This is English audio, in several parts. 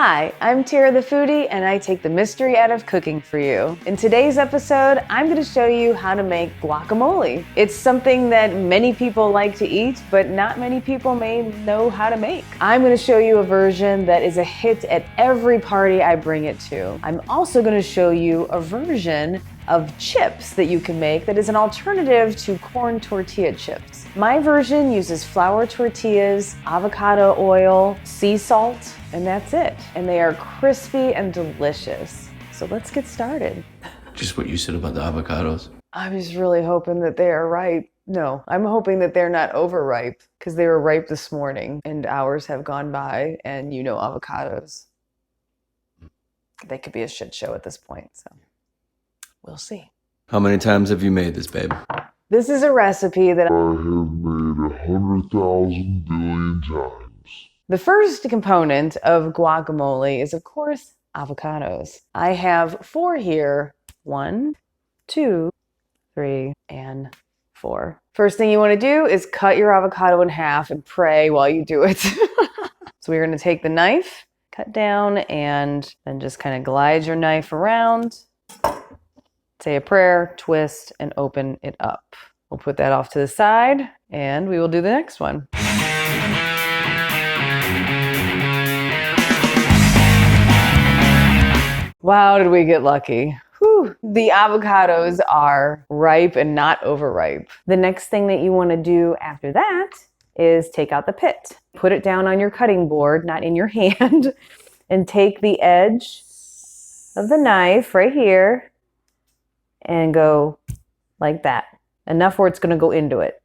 Hi, I'm Tara the Foodie, and I take the mystery out of cooking for you. In today's episode, I'm going to show you how to make guacamole. It's something that many people like to eat, but not many people may know how to make. I'm going to show you a version that is a hit at every party I bring it to. I'm also going to show you a version of chips that you can make that is an alternative to corn tortilla chips. My version uses flour tortillas, avocado oil, sea salt, and that's it. And they are crispy and delicious. So let's get started. Just what you said about the avocados. I'm just really hoping that they are ripe. No, I'm hoping that they're not overripe because they were ripe this morning and hours have gone by, and you know avocados. They could be a shit show at this point, so we'll see. How many times have you made this, babe? This is a recipe that I have made 100,000 billion times. The first component of guacamole is, of course, avocados. I have 4 here. 1, 2, 3, and 4. First thing you want to do is cut your avocado in half and pray while you do it. So we're going to take the knife, cut down, and then just kind of glide your knife around. Say a prayer, twist, and open it up. We'll put that off to the side, and we will do the next one. Wow, did we get lucky. Whew. The avocados are ripe and not overripe. The next thing that you want to do after that is take out the pit. Put it down on your cutting board, not in your hand, and take the edge of the knife right here and go like that. Enough where it's going to go into it.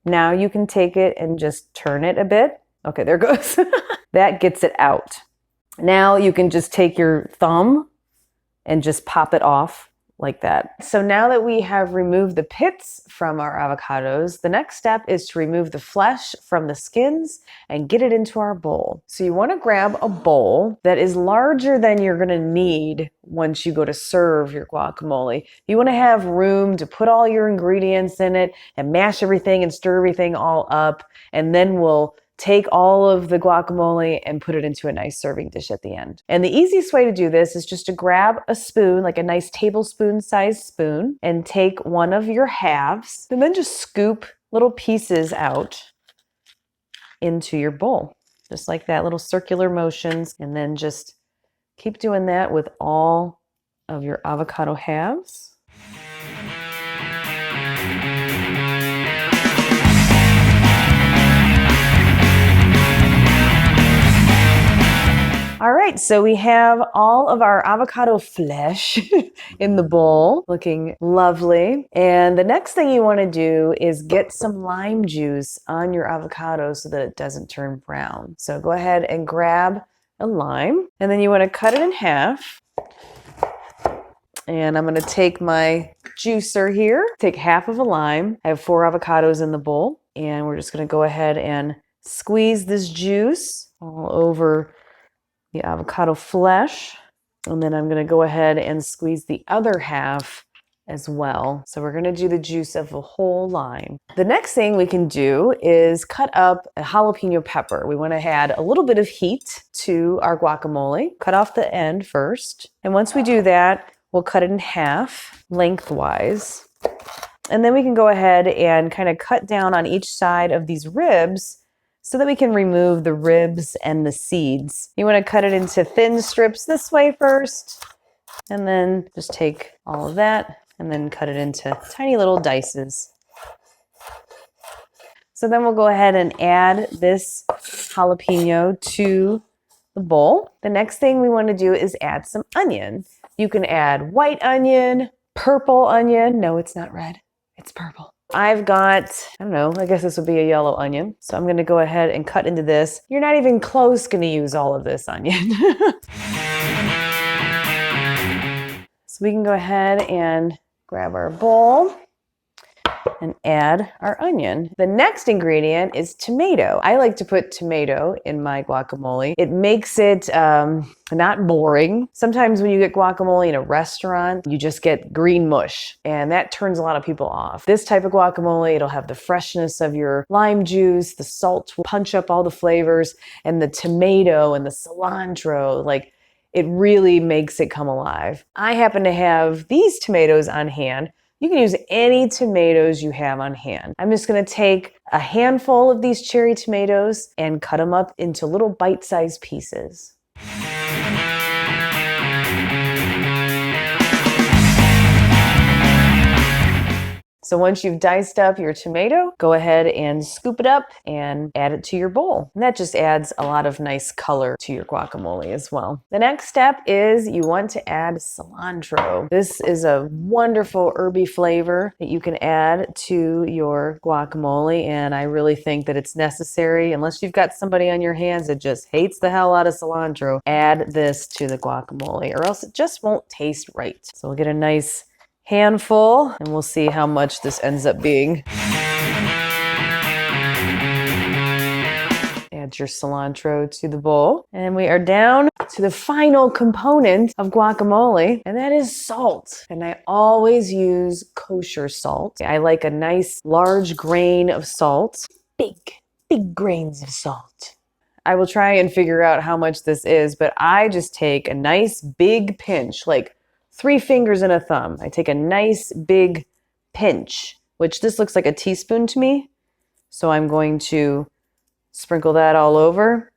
Now you can take it and just turn it a bit. Okay, there it goes. That gets it out. Now you can just take your thumb and just pop it off like that. So now that we have removed the pits from our avocados, the next step is to remove the flesh from the skins and get it into our bowl. So you want to grab a bowl that is larger than you're going to need once you go to serve your guacamole. You want to have room to put all your ingredients in it and mash everything and stir everything all up, and then we'll take all of the guacamole and put it into a nice serving dish at the end. And the easiest way to do this is just to grab a spoon, like a nice tablespoon sized spoon, and take one of your halves and then just scoop little pieces out into your bowl. Just like that, little circular motions, and then just keep doing that with all of your avocado halves. All right, so we have all of our avocado flesh in the bowl, looking lovely. And the next thing you want to do is get some lime juice on your avocado so that it doesn't turn brown. So go ahead and grab a lime, and then you want to cut it in half. And I'm going to take my juicer here, take half of a lime. I have 4 avocados in the bowl, and we're just going to go ahead and squeeze this juice all over the avocado flesh, and then I'm going to go ahead and squeeze the other half as well. So we're going to do the juice of a whole lime. The next thing we can do is cut up a jalapeno pepper. We want to add a little bit of heat to our guacamole. Cut off the end first, and once we do that, we'll cut it in half lengthwise. And then we can go ahead and kind of cut down on each side of these ribs so that we can remove the ribs and the seeds. You want to cut it into thin strips this way first, and then just take all of that and then cut it into tiny little dices. So then we'll go ahead and add this jalapeno to the bowl. The next thing we want to do is add some onion. You can add white onion, purple onion. No, it's not red, it's purple. I've got, I don't know, I guess this would be a yellow onion. So I'm going to go ahead and cut into this. You're not even close going to use all of this onion. So we can go ahead and grab our bowl. and add our onion. The next ingredient is tomato. I like to put tomato in my guacamole. It makes it not boring. Sometimes when you get guacamole in a restaurant, you just get green mush, and that turns a lot of people off. This type of guacamole, it'll have the freshness of your lime juice, the salt will punch up all the flavors, and the tomato and the cilantro, like it really makes it come alive. I happen to have these tomatoes on hand. You can use any tomatoes you have on hand. I'm just gonna take a handful of these cherry tomatoes and cut them up into little bite-sized pieces. So once you've diced up your tomato, go ahead and scoop it up and add it to your bowl. And that just adds a lot of nice color to your guacamole as well. The next step is you want to add cilantro. This is a wonderful herby flavor that you can add to your guacamole, and I really think that it's necessary. Unless you've got somebody on your hands that just hates the hell out of cilantro, add this to the guacamole or else it just won't taste right. So we'll get a nice handful and we'll see how much this ends up being. Add your cilantro to the bowl, and we are down to the final component of guacamole, and that is salt. And I always use kosher salt. I like a nice large grain of salt. Big grains of salt. I will try and figure out how much this is, but I just take a nice big pinch, like 3 fingers and a thumb. I take a nice big pinch, which this looks like a teaspoon to me. So I'm going to sprinkle that all over,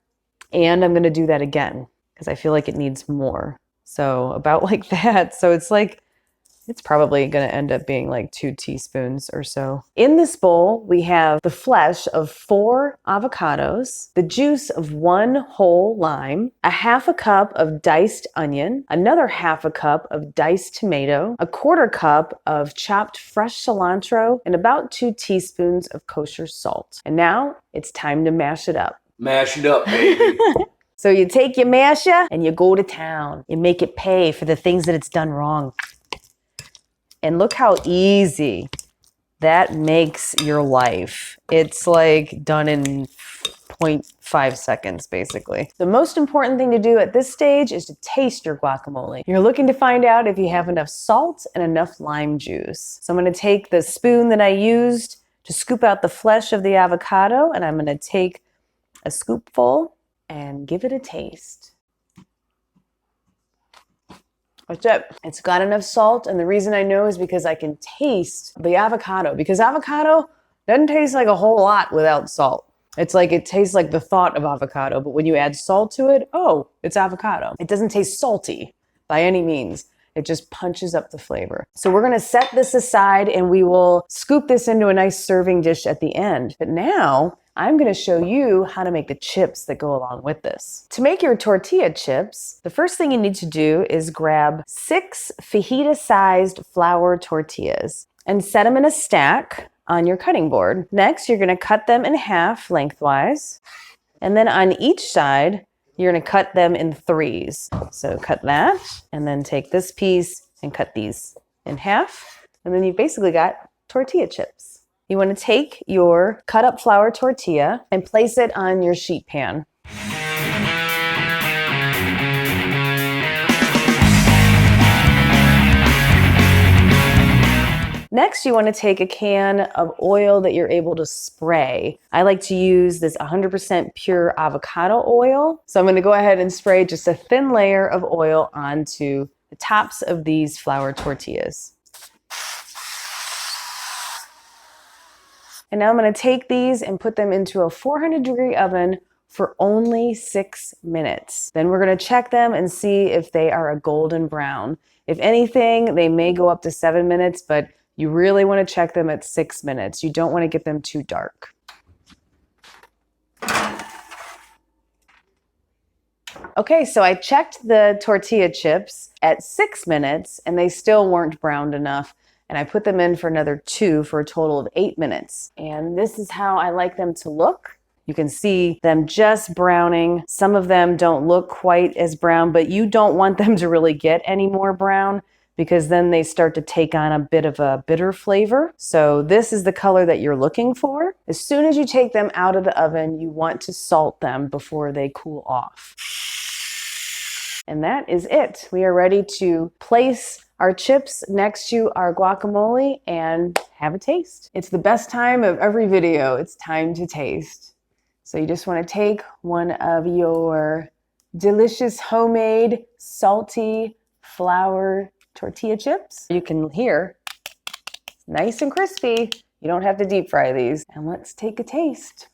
and I'm going to do that again because I feel like it needs more. So about like that. So it's probably going to end up being like 2 teaspoons or so. In this bowl, we have the flesh of 4 avocados, the juice of 1 whole lime, a half a cup of diced onion, another half a cup of diced tomato, a 1/4 cup of chopped fresh cilantro, and about 2 teaspoons of kosher salt. And now it's time to mash it up. Mash it up, baby. So you take your masher and you go to town. You make it pay for the things that it's done wrong. And look how easy that makes your life. It's like done in 0.5 seconds, basically. The most important thing to do at this stage is to taste your guacamole. You're looking to find out if you have enough salt and enough lime juice. So I'm gonna take the spoon that I used to scoop out the flesh of the avocado, and I'm gonna take a scoopful and give it a taste. That's it. It's got enough salt, and the reason I know is because I can taste the avocado, because avocado doesn't taste like a whole lot without salt. It's like it tastes like the thought of avocado, but when you add salt to it, oh, it's avocado. It doesn't taste salty by any means. It just punches up the flavor. So we're gonna set this aside and we will scoop this into a nice serving dish at the end. But now I'm gonna show you how to make the chips that go along with this. To make your tortilla chips, the first thing you need to do is grab 6 fajita-sized flour tortillas and set them in a stack on your cutting board. Next, you're gonna cut them in half lengthwise. And then on each side, you're gonna cut them in 3s. So cut that, and then take this piece and cut these in half. And then you've basically got tortilla chips. You wanna take your cut up flour tortilla and place it on your sheet pan. Next, you want to take a can of oil that you're able to spray. I like to use this 100% pure avocado oil. So I'm going to go ahead and spray just a thin layer of oil onto the tops of these flour tortillas. And now I'm going to take these and put them into a 400-degree oven for only 6 minutes. Then we're going to check them and see if they are a golden brown. If anything, they may go up to 7 minutes, but you really want to check them at 6 minutes. You don't want to get them too dark. Okay, so I checked the tortilla chips at 6 minutes and they still weren't browned enough. And I put them in for another 2 for a total of 8 minutes. And this is how I like them to look. You can see them just browning. Some of them don't look quite as brown, but you don't want them to really get any more brown because then they start to take on a bit of a bitter flavor. So this is the color that you're looking for. As soon as you take them out of the oven, you want to salt them before they cool off. And that is it. We are ready to place our chips next to our guacamole and have a taste. It's the best time of every video. It's time to taste. So you just want to take one of your delicious homemade salty flour tortilla chips. You can hear it's nice and crispy. You don't have to deep fry these. And let's take a taste.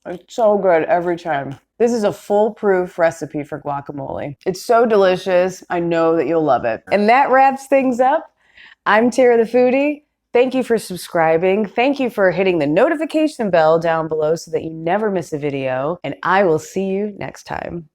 It's so good every time. This is a foolproof recipe for guacamole. It's so delicious. I know that you'll love it. And that wraps things up. I'm Tara the Foodie. Thank you for subscribing. Thank you for hitting the notification bell down below so that you never miss a video. And I will see you next time.